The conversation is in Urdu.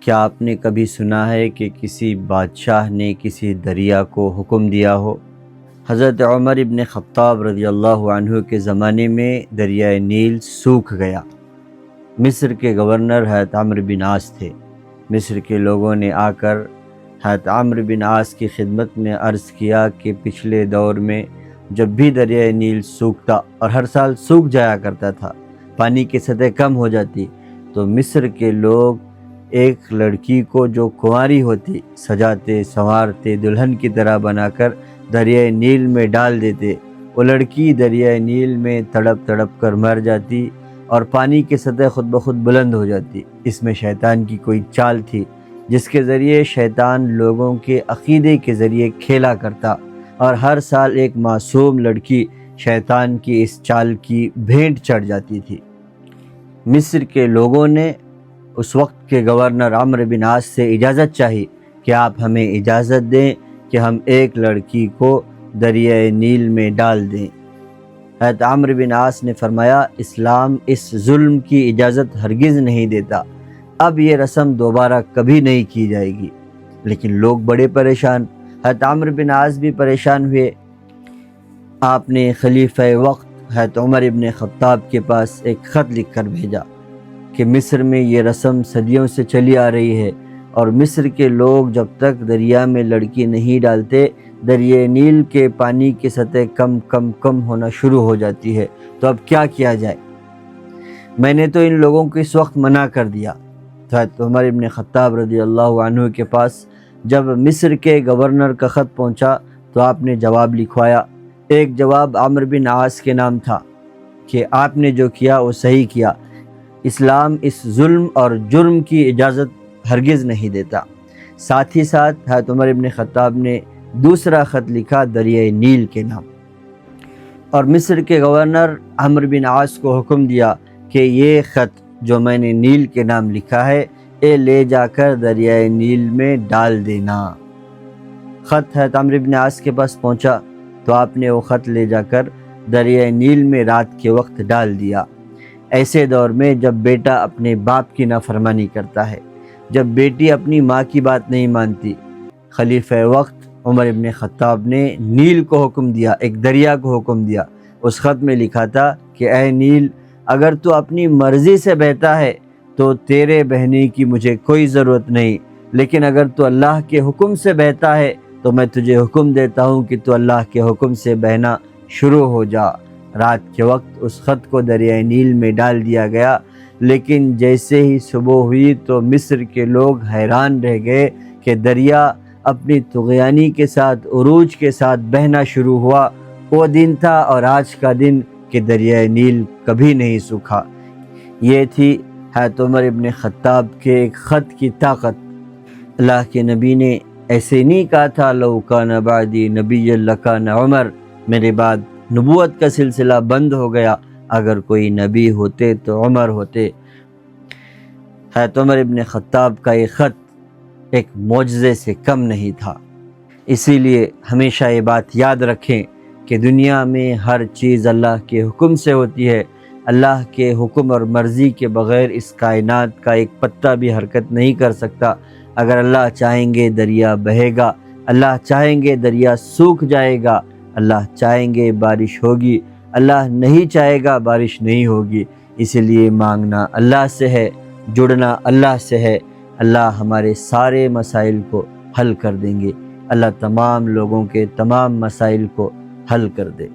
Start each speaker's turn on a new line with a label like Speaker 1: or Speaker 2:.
Speaker 1: کیا آپ نے کبھی سنا ہے کہ کسی بادشاہ نے کسی دریا کو حکم دیا ہو؟ حضرت عمر ابن خطاب رضی اللہ عنہ کے زمانے میں دریائے نیل سوکھ گیا۔ مصر کے گورنر حضرت عمرو بن عاص تھے۔ مصر کے لوگوں نے آ کر حضرت عمرو بن عاص کی خدمت میں عرض کیا کہ پچھلے دور میں جب بھی دریائے نیل سوکھتا اور ہر سال سوکھ جایا کرتا تھا، پانی کی سطح کم ہو جاتی، تو مصر کے لوگ ایک لڑکی کو جو کنواری ہوتی سجاتے سنوارتے دلہن کی طرح بنا کر دریائے نیل میں ڈال دیتے۔ وہ لڑکی دریائے نیل میں تڑپ تڑپ کر مر جاتی اور پانی کی سطح خود بخود بلند ہو جاتی۔ اس میں شیطان کی کوئی چال تھی جس کے ذریعے شیطان لوگوں کے عقیدے کے ذریعے کھیلا کرتا، اور ہر سال ایک معصوم لڑکی شیطان کی اس چال کی بھینٹ چڑھ جاتی تھی۔ مصر کے لوگوں نے اس وقت کے گورنر عمرو بن عاص سے اجازت چاہی کہ آپ ہمیں اجازت دیں کہ ہم ایک لڑکی کو دریائے نیل میں ڈال دیں۔ حضرت عمرو بن عاص نے فرمایا، اسلام اس ظلم کی اجازت ہرگز نہیں دیتا، اب یہ رسم دوبارہ کبھی نہیں کی جائے گی۔ لیکن لوگ بڑے پریشان، حضرت عمرو بن عاص بھی پریشان ہوئے۔ آپ نے خلیفہ وقت حضرت عمر ابن خطاب کے پاس ایک خط لکھ کر بھیجا کہ مصر میں یہ رسم صدیوں سے چلی آ رہی ہے، اور مصر کے لوگ جب تک دریا میں لڑکی نہیں ڈالتے، دریائے نیل کے پانی کی سطح کم ہونا شروع ہو جاتی ہے، تو اب کیا کیا جائے؟ میں نے تو ان لوگوں کو اس وقت منع کر دیا۔ تو حضرت عمر ابن خطاب رضی اللہ عنہ کے پاس جب مصر کے گورنر کا خط پہنچا تو آپ نے جواب لکھوایا۔ ایک جواب عمرو بن عاص کے نام تھا کہ آپ نے جو کیا وہ صحیح کیا، اسلام اس ظلم اور جرم کی اجازت ہرگز نہیں دیتا۔ ساتھ ہی ساتھ حضرت عمر ابن خطاب نے دوسرا خط لکھا دریائے نیل کے نام، اور مصر کے گورنر عمرو بن عاص کو حکم دیا کہ یہ خط جو میں نے نیل کے نام لکھا ہے، یہ لے جا کر دریائے نیل میں ڈال دینا۔ خط حضرت عمرو بن عاص کے پاس پہنچا تو آپ نے وہ خط لے جا کر دریائے نیل میں رات کے وقت ڈال دیا۔ ایسے دور میں جب بیٹا اپنے باپ کی نافرمانی کرتا ہے، جب بیٹی اپنی ماں کی بات نہیں مانتی، خلیفہ وقت عمر ابن خطاب نے نیل کو حکم دیا، ایک دریا کو حکم دیا۔ اس خط میں لکھا تھا کہ اے نیل، اگر تو اپنی مرضی سے بہتا ہے تو تیرے بہنے کی مجھے کوئی ضرورت نہیں، لیکن اگر تو اللہ کے حکم سے بہتا ہے تو میں تجھے حکم دیتا ہوں کہ تو اللہ کے حکم سے بہنا شروع ہو جا۔ رات کے وقت اس خط کو دریائے نیل میں ڈال دیا گیا، لیکن جیسے ہی صبح ہوئی تو مصر کے لوگ حیران رہ گئے کہ دریا اپنی طغیانی کے ساتھ، عروج کے ساتھ بہنا شروع ہوا۔ وہ دن تھا اور آج کا دن کہ دریائے نیل کبھی نہیں سوکھا۔ یہ تھی حضرت عمر ابن خطاب کے ایک خط کی طاقت۔ اللہ کے نبی نے ایسے نہیں کہا تھا لو کان بعدی نبی لکان عمر، میرے بعد نبوت کا سلسلہ بند ہو گیا، اگر کوئی نبی ہوتے تو عمر ہوتے۔ حضرت عمر ابن خطاب کا یہ خط ایک معجزے سے کم نہیں تھا۔ اسی لیے ہمیشہ یہ بات یاد رکھیں کہ دنیا میں ہر چیز اللہ کے حکم سے ہوتی ہے۔ اللہ کے حکم اور مرضی کے بغیر اس کائنات کا ایک پتا بھی حرکت نہیں کر سکتا۔ اگر اللہ چاہیں گے دریا بہے گا، اللہ چاہیں گے دریا سوکھ جائے گا، اللہ چاہیں گے بارش ہوگی، اللہ نہیں چاہے گا بارش نہیں ہوگی۔ اسی لیے مانگنا اللہ سے ہے، جڑنا اللہ سے ہے۔ اللہ ہمارے سارے مسائل کو حل کر دیں گے۔ اللہ تمام لوگوں کے تمام مسائل کو حل کر دے۔